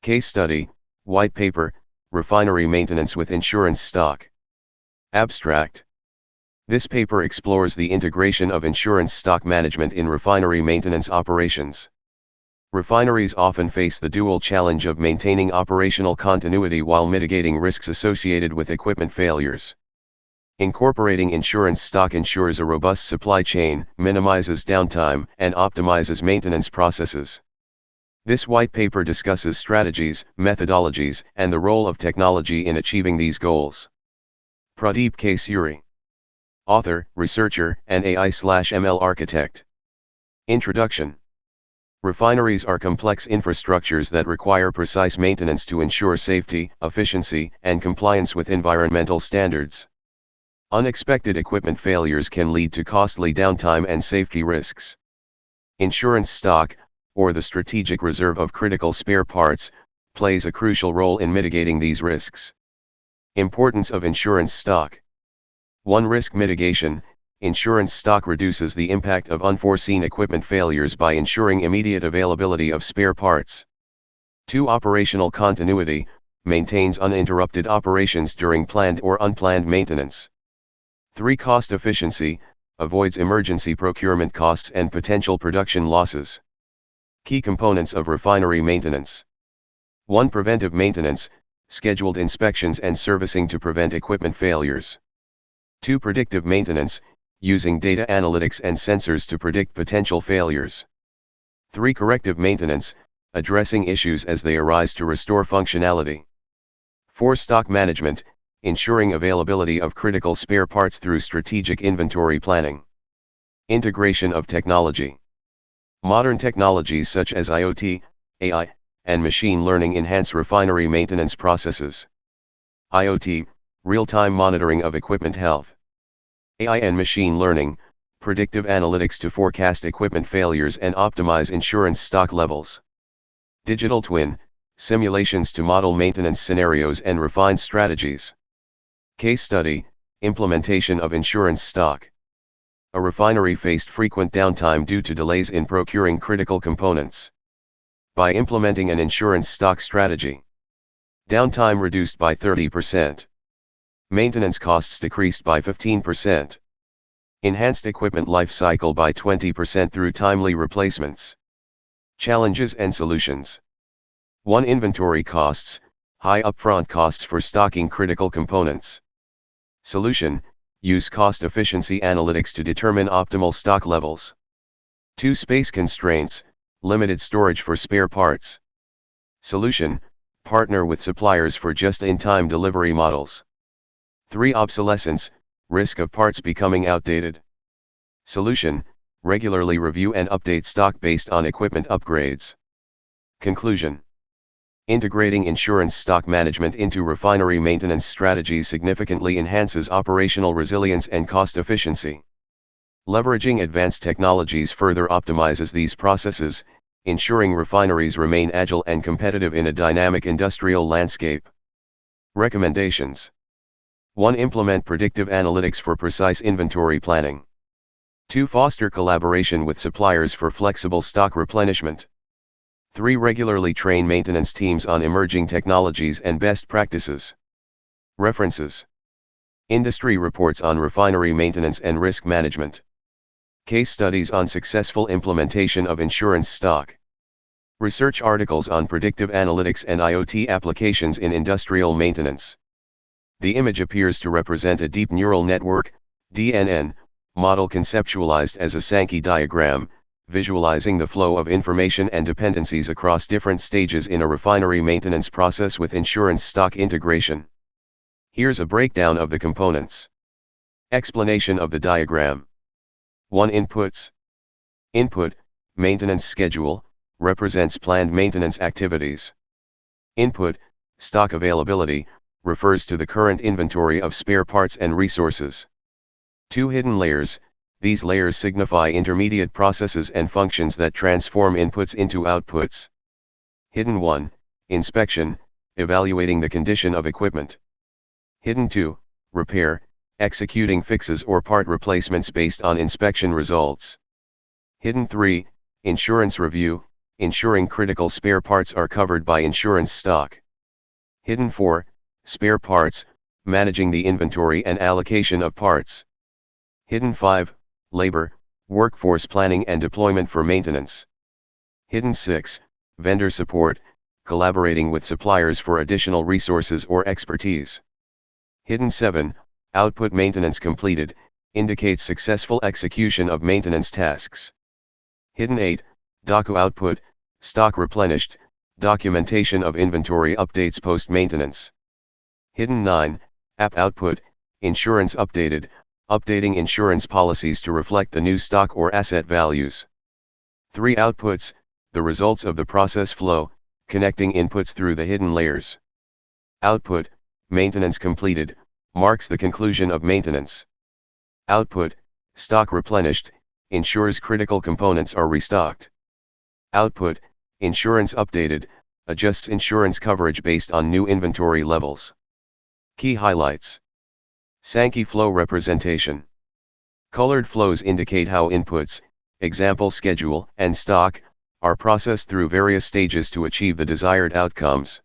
Case Study, White Paper, Refinery Maintenance with Insurance Stock. Abstract. This paper explores the integration of insurance stock management in refinery maintenance operations. Refineries often face the dual challenge of maintaining operational continuity while mitigating risks associated with equipment failures. Incorporating insurance stock ensures a robust supply chain, minimizes downtime, and optimizes maintenance processes. This white paper discusses strategies, methodologies, and the role of technology in achieving these goals. Pradeep K. Suri. Author, researcher, and AI/ML architect. Introduction. Refineries are complex infrastructures that require precise maintenance to ensure safety, efficiency, and compliance with environmental standards. Unexpected equipment failures can lead to costly downtime and safety risks. Insurance stock, or the strategic reserve of critical spare parts, plays a crucial role in mitigating these risks. Importance of insurance stock. 1. Risk mitigation. Insurance stock reduces the impact of unforeseen equipment failures by ensuring immediate availability of spare parts. 2. Operational continuity. Maintains uninterrupted operations during planned or unplanned maintenance. 3. Cost efficiency. Avoids emergency procurement costs and potential production losses. Key components of refinery maintenance. 1. Preventive maintenance. Scheduled inspections and servicing to prevent equipment failures. 2. Predictive maintenance, using data analytics and sensors to predict potential failures. 3. Corrective maintenance, addressing issues as they arise to restore functionality. 4. Stock management, ensuring availability of critical spare parts through strategic inventory planning. Integration of technology. Modern technologies such as IoT, AI, and machine learning enhance refinery maintenance processes. IoT, real-time monitoring of equipment health. AI and machine learning, predictive analytics to forecast equipment failures and optimize insurance stock levels. Digital twin, simulations to model maintenance scenarios and refine strategies. Case study, implementation of insurance stock. A refinery faced frequent downtime due to delays in procuring critical components. By implementing an insurance stock strategy, downtime reduced by 30%. Maintenance costs decreased by 15%. Enhanced equipment life cycle by 20% through timely replacements. Challenges and solutions. 1. Inventory costs, high upfront costs for stocking critical components. Solution, use cost efficiency analytics to determine optimal stock levels. 2. Space constraints, limited storage for spare parts. Solution, partner with suppliers for just-in-time delivery models. 3. Obsolescence, risk of parts becoming outdated. Solution, regularly review and update stock based on equipment upgrades. Conclusion. Integrating insurance stock management into refinery maintenance strategies significantly enhances operational resilience and cost efficiency. Leveraging advanced technologies further optimizes these processes, ensuring refineries remain agile and competitive in a dynamic industrial landscape. Recommendations. 1. Implement predictive analytics for precise inventory planning. 2. Foster collaboration with suppliers for flexible stock replenishment. 3. Regularly train maintenance teams on emerging technologies and best practices. References. Industry reports on refinery maintenance and risk management. Case studies on successful implementation of insurance stock. Research articles on predictive analytics and IoT applications in industrial maintenance. The image appears to represent a deep neural network, DNN, model conceptualized as a Sankey diagram, visualizing the flow of information and dependencies across different stages in a refinery maintenance process with insurance stock integration. Here's a breakdown of the components. Explanation of the diagram. 1. Inputs. Input, maintenance schedule, represents planned maintenance activities. Input, stock availability, refers to the current inventory of spare parts and resources. 2. Hidden layers, these layers signify intermediate processes and functions that transform inputs into outputs. Hidden 1, inspection, evaluating the condition of equipment. Hidden 2, repair, executing fixes or part replacements based on inspection results. Hidden 3, insurance review, ensuring critical spare parts are covered by insurance stock. Hidden 4, spare parts, managing the inventory and allocation of parts. Hidden 5, labor, workforce planning and deployment for maintenance. Hidden 6, vendor support, collaborating with suppliers for additional resources or expertise. Hidden 7, output maintenance completed, indicates successful execution of maintenance tasks. Hidden 8, docu output, stock replenished, documentation of inventory updates post-maintenance. Hidden 9, app output, insurance updated, updating insurance policies to reflect the new stock or asset values. 3 outputs, the results of the process flow, connecting inputs through the hidden layers. Output, maintenance completed, marks the conclusion of maintenance. Output, stock replenished, ensures critical components are restocked. Output, insurance updated, adjusts insurance coverage based on new inventory levels. Key highlights. Sankey flow representation. Colored flows indicate how inputs, example schedule and stock, are processed through various stages to achieve the desired outcomes.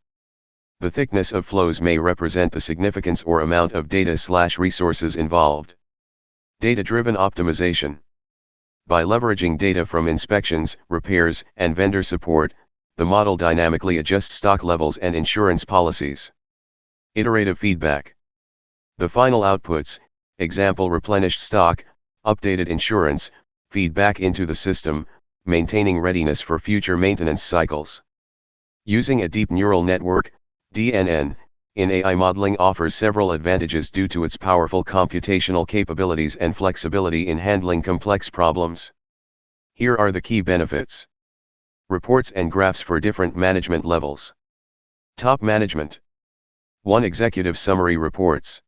The thickness of flows may represent the significance or amount of data/resources involved. Data-driven optimization. By leveraging data from inspections, repairs, and vendor support, the model dynamically adjusts stock levels and insurance policies. Iterative feedback. The final outputs, example replenished stock, updated insurance, feed back into the system, maintaining readiness for future maintenance cycles. Using a deep neural network, DNN, in AI modeling offers several advantages due to its powerful computational capabilities and flexibility in handling complex problems. Here are the key benefits. Reports and graphs for different management levels. Top management. 1. Executive summary reports.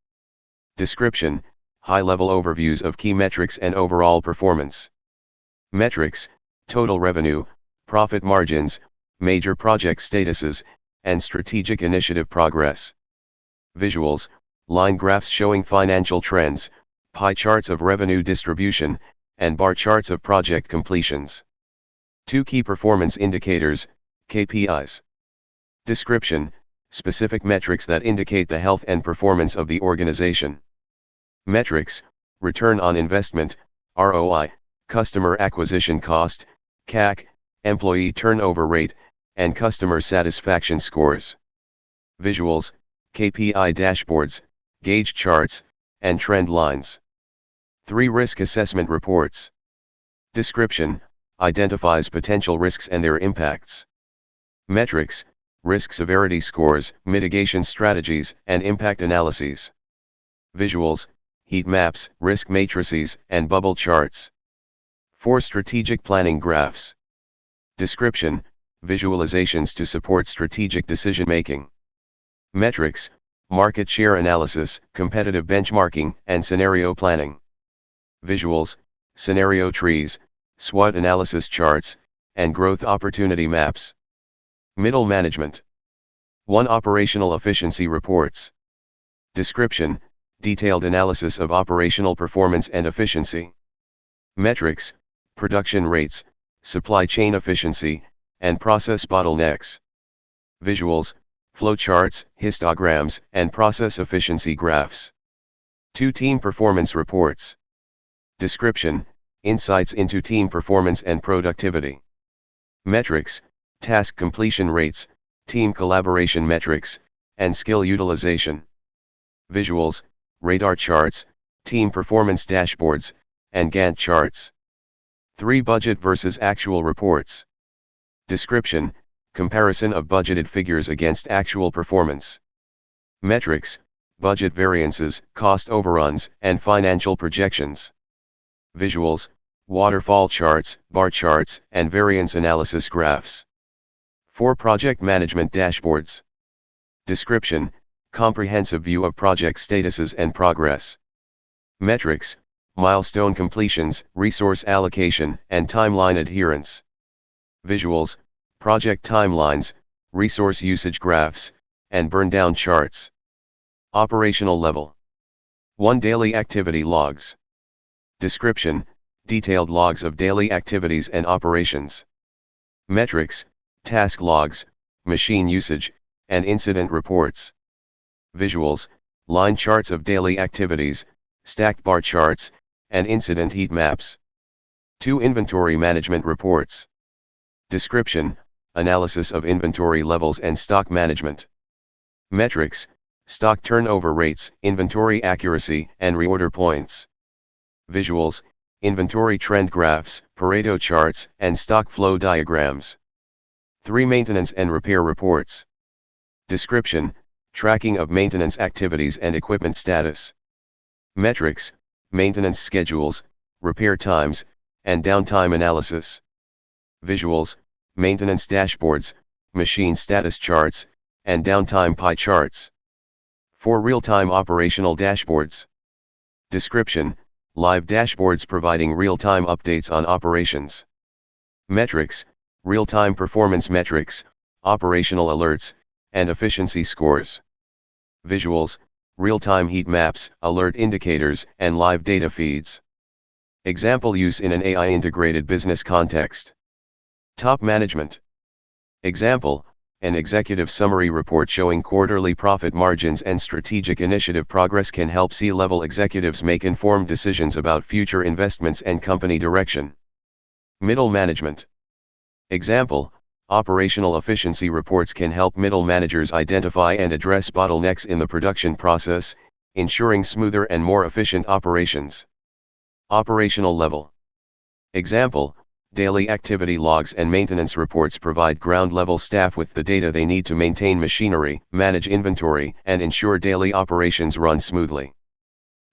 Description, high-level overviews of key metrics and overall performance. Metrics, total revenue, profit margins, major project statuses, and strategic initiative progress. Visuals, line graphs showing financial trends, pie charts of revenue distribution, and bar charts of project completions. 2. Key performance indicators, KPIs. Description, specific metrics that indicate the health and performance of the organization. Metrics, return on investment, ROI, customer acquisition cost, CAC, employee turnover rate, and customer satisfaction scores. Visuals, KPI dashboards, gauge charts, and trend lines. 3. Risk assessment reports. Description, identifies potential risks and their impacts. Metrics, risk severity scores, mitigation strategies, and impact analyses. Visuals, heat maps, risk matrices, and bubble charts. 4. Strategic planning graphs. Description, visualizations to support strategic decision-making. Metrics, market share analysis, competitive benchmarking, and scenario planning. Visuals, scenario trees, SWOT analysis charts, and growth opportunity maps. Middle management. 1. Operational efficiency reports. Description, detailed analysis of operational performance and efficiency. Metrics, production rates, supply chain efficiency, and process bottlenecks. Visuals, flowcharts, histograms, and process efficiency graphs. 2. Team performance reports. Description, insights into team performance and productivity. Metrics, task completion rates, team collaboration metrics, and skill utilization. Visuals, radar charts, team performance dashboards, and Gantt charts. 3. Budget versus actual reports. Description, comparison of budgeted figures against actual performance. Metrics, budget variances, cost overruns, and financial projections. Visuals, waterfall charts, bar charts, and variance analysis graphs. 4. Project management dashboards. Description, comprehensive view of project statuses and progress. Metrics, milestone completions, resource allocation, and timeline adherence. Visuals, project timelines, resource usage graphs, and burn-down charts. Operational level. 1. Daily activity logs. Description, detailed logs of daily activities and operations. Metrics, task logs, machine usage, and incident reports. Visuals, line charts of daily activities, stacked bar charts, and incident heat maps. 2. Inventory management reports. Description, analysis of inventory levels and stock management. Metrics, stock turnover rates, inventory accuracy, and reorder points. Visuals, inventory trend graphs, Pareto charts, and stock flow diagrams. 3. Maintenance and repair reports. Description, tracking of maintenance activities and equipment status. Metrics, maintenance schedules, repair times, and downtime analysis. Visuals, maintenance dashboards, machine status charts, and downtime pie charts. 4. Real-time operational dashboards. Description, live dashboards providing real-time updates on operations. Metrics, real-time performance metrics, operational alerts, and efficiency scores. Visuals, real-time heat maps, alert indicators, and live data feeds. Example use in an AI-integrated business context. Top management. Example, an executive summary report showing quarterly profit margins and strategic initiative progress can help C-level executives make informed decisions about future investments and company direction. Middle management. Example, operational efficiency reports can help middle managers identify and address bottlenecks in the production process, ensuring smoother and more efficient operations. Operational level. Example, daily activity logs and maintenance reports provide ground-level staff with the data they need to maintain machinery, manage inventory, and ensure daily operations run smoothly.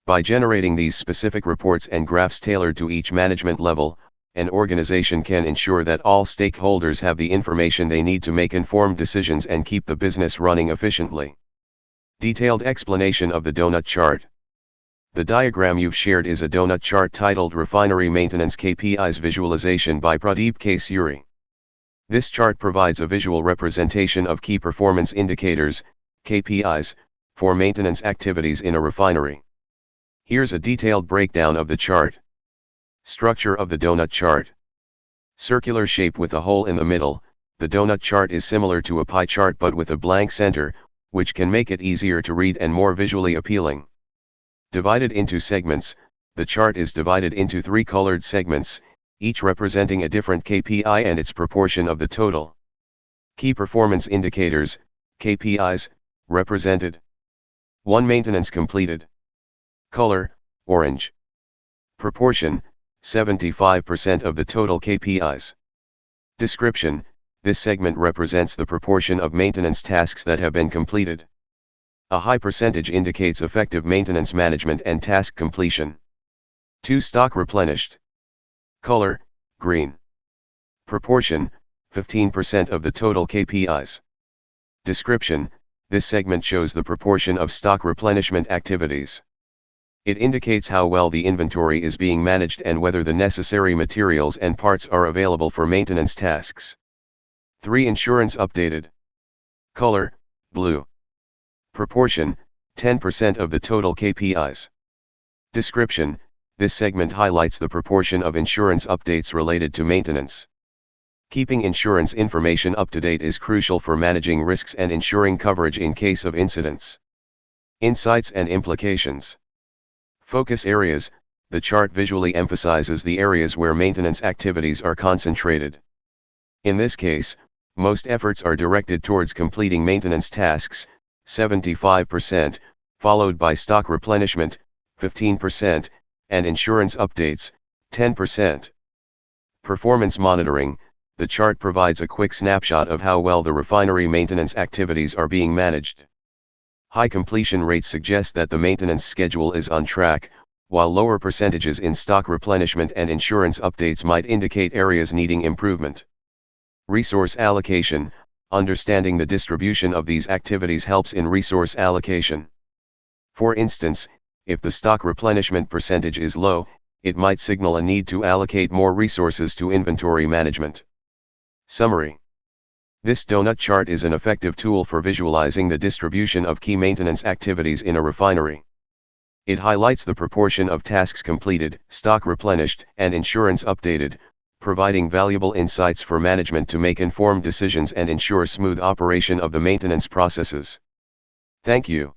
By generating these specific reports and graphs tailored to each management level, an organization can ensure that all stakeholders have the information they need to make informed decisions and keep the business running efficiently. Detailed explanation of the donut chart. The diagram you've shared is a donut chart titled Refinery Maintenance KPIs Visualization by Pradeep K. Suri. This chart provides a visual representation of key performance indicators, KPIs, for maintenance activities in a refinery. Here's a detailed breakdown of the chart. Structure of the donut chart. Circular shape with a hole in the middle, the donut chart is similar to a pie chart but with a blank center, which can make it easier to read and more visually appealing. Divided into segments, the chart is divided into 3 colored segments, each representing a different KPI and its proportion of the total. Key performance indicators, KPIs, represented. 1. Maintenance completed. Color, orange. Proportion, 75% of the total KPIs. Description, this segment represents the proportion of maintenance tasks that have been completed. A high percentage indicates effective maintenance management and task completion. 2. Stock replenished. Color, green. Proportion, 15% of the total KPIs. Description, this segment shows the proportion of stock replenishment activities. It indicates how well the inventory is being managed and whether the necessary materials and parts are available for maintenance tasks. 3. Insurance updated. Color, blue. Proportion, 10% of the total KPIs. Description, this segment highlights the proportion of insurance updates related to maintenance. Keeping insurance information up to date is crucial for managing risks and ensuring coverage in case of incidents. Insights and implications. Focus areas, the chart visually emphasizes the areas where maintenance activities are concentrated. In this case, most efforts are directed towards completing maintenance tasks, 75%, followed by stock replenishment, 15%, and insurance updates, 10%. Performance monitoring, the chart provides a quick snapshot of how well the refinery maintenance activities are being managed. High completion rates suggest that the maintenance schedule is on track, while lower percentages in stock replenishment and insurance updates might indicate areas needing improvement. Resource allocation, understanding the distribution of these activities helps in resource allocation. For instance, if the stock replenishment percentage is low, it might signal a need to allocate more resources to inventory management. Summary. This donut chart is an effective tool for visualizing the distribution of key maintenance activities in a refinery. It highlights the proportion of tasks completed, stock replenished, and insurance updated, providing valuable insights for management to make informed decisions and ensure smooth operation of the maintenance processes. Thank you.